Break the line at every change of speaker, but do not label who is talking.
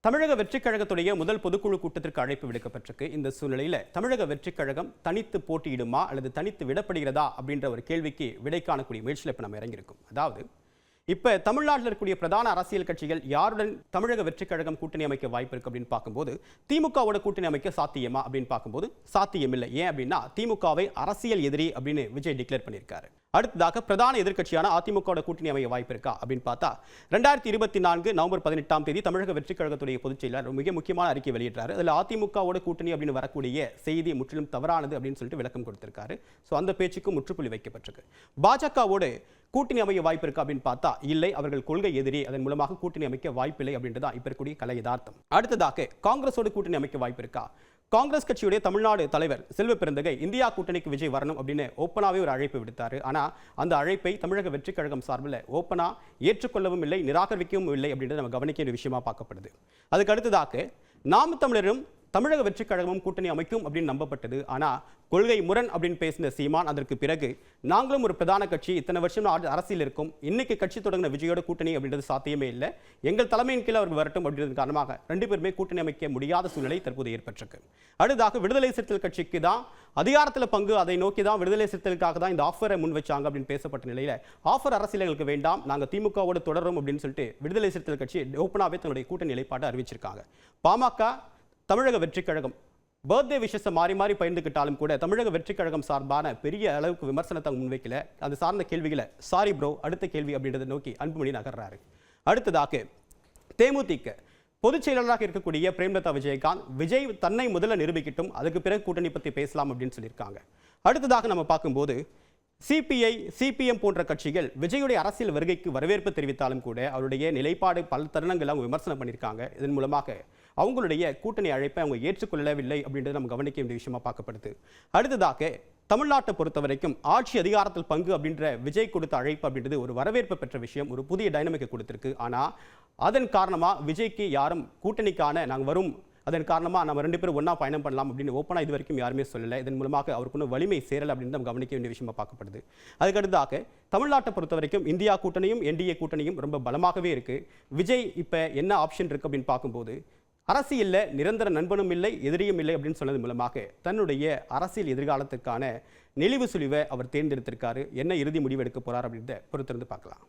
தமிழக வெற்றிக் கழகத்துடைய முதல் பொதுக்குழு கூட்டத்திற்கு அழைப்பு விடுக்கப்பட்டிருக்கு. இந்த சூழ்நிலையில் தமிழக வெற்றிக் கழகம் தனித்து போட்டியிடுமா அல்லது தனித்து விடப்படுகிறதா அப்படின்ற ஒரு கேள்விக்கு விடை காணக்கூடிய முயற்சியில் இப்போ நம்ம இறங்கியிருக்கோம். அதாவது இப்போ தமிழ்நாட்டில் இருக்கக்கூடிய பிரதான அரசியல் கட்சிகள் யாருடன் தமிழக வெற்றிக் கழகம் கூட்டணி அமைக்க வாய்ப்பு இருக்கு அப்படின்னு பார்க்கும்போது திமுகவோட கூட்டணி அமைக்க சாத்தியமா அப்படின்னு பார்க்கும்போது சாத்தியம் இல்லை. ஏன் அப்படின்னா திமுகவை அரசியல் எதிரி அப்படின்னு விஜய் டிக்ளேர் பண்ணியிருக்காரு. அடுத்ததாக பிரதான எதிர்க்கட்சியான அதிமுக கூட்டணி அமைய வாய்ப்பு இருக்கா அப்படின்னு பார்த்தா 2024 நவம்பர் 18ஆம் தேதி தமிழக வெற்றிக் கழகத்துடைய பொதுச் செயலாளர் மிக முக்கியமான அறிக்கை வெளியிட்டார். அதில் அதிமுகவோட கூட்டணி அப்படின்னு வரக்கூடிய செய்தி முற்றிலும் தவறானது அப்படின்னு சொல்லிட்டு விளக்கம் கொடுத்திருக்காரு. ஸோ அந்த பேச்சுக்கு முற்றுப்புள்ளி வைக்கப்பட்டிருக்கு. பாஜகவோடு கூட்டணி அமைய வாய்ப்பு இருக்கா அப்படின்னு பார்த்தா இல்லை, அவர்கள் கொள்கை எதிரி, அதன் மூலமாக கூட்டணி அமைக்க வாய்ப்பில்லை அப்படின்றதா இப்ப இருக்கக்கூடிய கலை யதார்த்தம். அடுத்ததாக காங்கிரஸோடு கூட்டணி அமைக்க வாய்ப்பு இருக்கா? காங்கிரஸ் கட்சியுடைய தமிழ்நாடு தலைவர் செல்வ பெருந்தகை இந்தியா கூட்டணிக்கு விஜய் வரணும் அப்படின்னு ஓப்பனாவே ஒரு அழைப்பு விடுத்தாரு. ஆனா அந்த அழைப்பை தமிழக வெற்றிக் கழகம் சார்பில் ஓப்பனா ஏற்றுக்கொள்ளவும் இல்லை, நிராகரிக்கவும் இல்லை அப்படின்றது நம்ம கவனிக்க வேண்டிய விஷயமா பார்க்கப்படுது. அதுக்கு அடுத்ததாக நாம் தமிழரும் தமிழக வெற்றிக் கழகமும் கூட்டணி அமைக்கும் அப்படின்னு நம்பப்பட்டது. ஆனால் கொள்கை முரண் அப்படின்னு பேசின சீமான் அதற்கு பிறகு நாங்களும் ஒரு பிரதான கட்சி, இத்தனை வருஷம் அரசியல் இருக்கும், இன்னைக்கு கட்சி தொடங்கின விஜயோட கூட்டணி அப்படின்றது சாத்தியமே இல்லை, எங்கள் தலைமையின் கீழே அவர்கள் வரட்டும் அப்படின்றது காரணமாக ரெண்டு பேருமே கூட்டணி அமைக்க முடியாத சூழ்நிலை தற்போது ஏற்பட்டிருக்கு. அடுத்ததாக விடுதலை சிறுத்தைகள் கட்சிக்கு தான் அதிகாரத்தில் பங்கு, அதை நோக்கி தான் விடுதலை சிறுத்தைகளுக்காக தான் இந்த ஆஃபரை முன் வச்சாங்க அப்படின்னு பேசப்பட்ட நிலையில் ஆஃபர் அரசியல்களுக்கு வேண்டாம், நாங்கள் திமுகவோடு தொடரும் அப்படின்னு சொல்லிட்டு விடுதலை சிறுத்தைகள் கட்சி ஓப்பனாகவே தன்னுடைய கூட்டணி நிலைப்பாட்டை அறிவிச்சிருக்காங்க. பாமக தமிழக வெற்றிக் கழகம் பர்த்டே விஷஸை மாறி மாறி பகிர்ந்துக்கிட்டாலும் கூட தமிழக வெற்றிக் கழகம் சார்பான பெரிய அளவுக்கு விமர்சனத்தை முன்வைக்கல. அது சார்ந்த கேள்விகளை சாரி ப்ரோ அடுத்த கேள்வி அப்படின்றத நோக்கி அன்புமணி நகர்றாரு. அடுத்ததாக தேமுதிக பொதுச் செயலாளராக இருக்கக்கூடிய பிரேமலதா விஜயகாந்த் விஜய் தன்னை முதல்ல நிரூபிக்கட்டும், அதுக்கு பிறகு கூட்டணி பற்றி பேசலாம் அப்படின்னு சொல்லியிருக்காங்க. அடுத்ததாக நம்ம பார்க்கும்போது சிபிஐ சிபிஎம் போன்ற கட்சிகள் விஜயுடைய அரசியல் வருகைக்கு வரவேற்பு தெரிவித்தாலும் கூட அவருடைய நிலைப்பாடு பல தருணங்கள் அவங்க விமர்சனம் பண்ணியிருக்காங்க. இதன் மூலமாக அவங்களுடைய கூட்டணி அழைப்பை அவங்க ஏற்றுக்கொள்ளவில்லை அப்படின்றது நம்ம கவனிக்க வேண்டிய விஷயமா பார்க்கப்படுது. அடுத்ததாக தமிழ்நாட்டை பொறுத்த வரைக்கும் ஆட்சி அதிகாரத்தில் பங்கு அப்படின்ற விஜய் கொடுத்த அழைப்பு அப்படின்றது ஒரு வரவேற்பு பெற்ற விஷயம், ஒரு புதிய டைனமிக்கை கொடுத்திருக்கு. ஆனால் அதன் காரணமாக விஜய்க்கு யாரும் கூட்டணிக்கான நாங்கள் வரும், அதன் காரணமாக நம்ம ரெண்டு பேரும் ஒன்றா பயணம் பண்ணலாம் அப்படின்னு ஓப்பனாக இது வரைக்கும் யாருமே சொல்லலை. இதன் மூலமாக அவருக்கு ஒன்றும் வலிமை சேரலை அப்படின்னு நம்ம கவனிக்க வேண்டிய விஷயமா பார்க்கப்படுது. அதுக்கடுத்தாக தமிழ்நாட்டை பொறுத்த வரைக்கும் இந்தியா கூட்டணியும் என்டிஏ கூட்டணியும் ரொம்ப பலமாகவே இருக்கு. விஜய் இப்போ என்ன ஆப்ஷன் இருக்கு அப்படின்னு பார்க்கும்போது அரசியலில் நிரந்தர நண்பனும் இல்லை எதிரியும் இல்லை அப்படின்னு சொன்னது மூலமாக தன்னுடைய அரசியல் எதிர்காலத்துக்கான நெளிவு சுழிவை அவர் தேர்ந்தெடுத்திருக்காரு. என்ன இறுதி முடிவு எடுக்க போறார் அப்படின்றத பொறுத்திருந்து பார்க்கலாம்.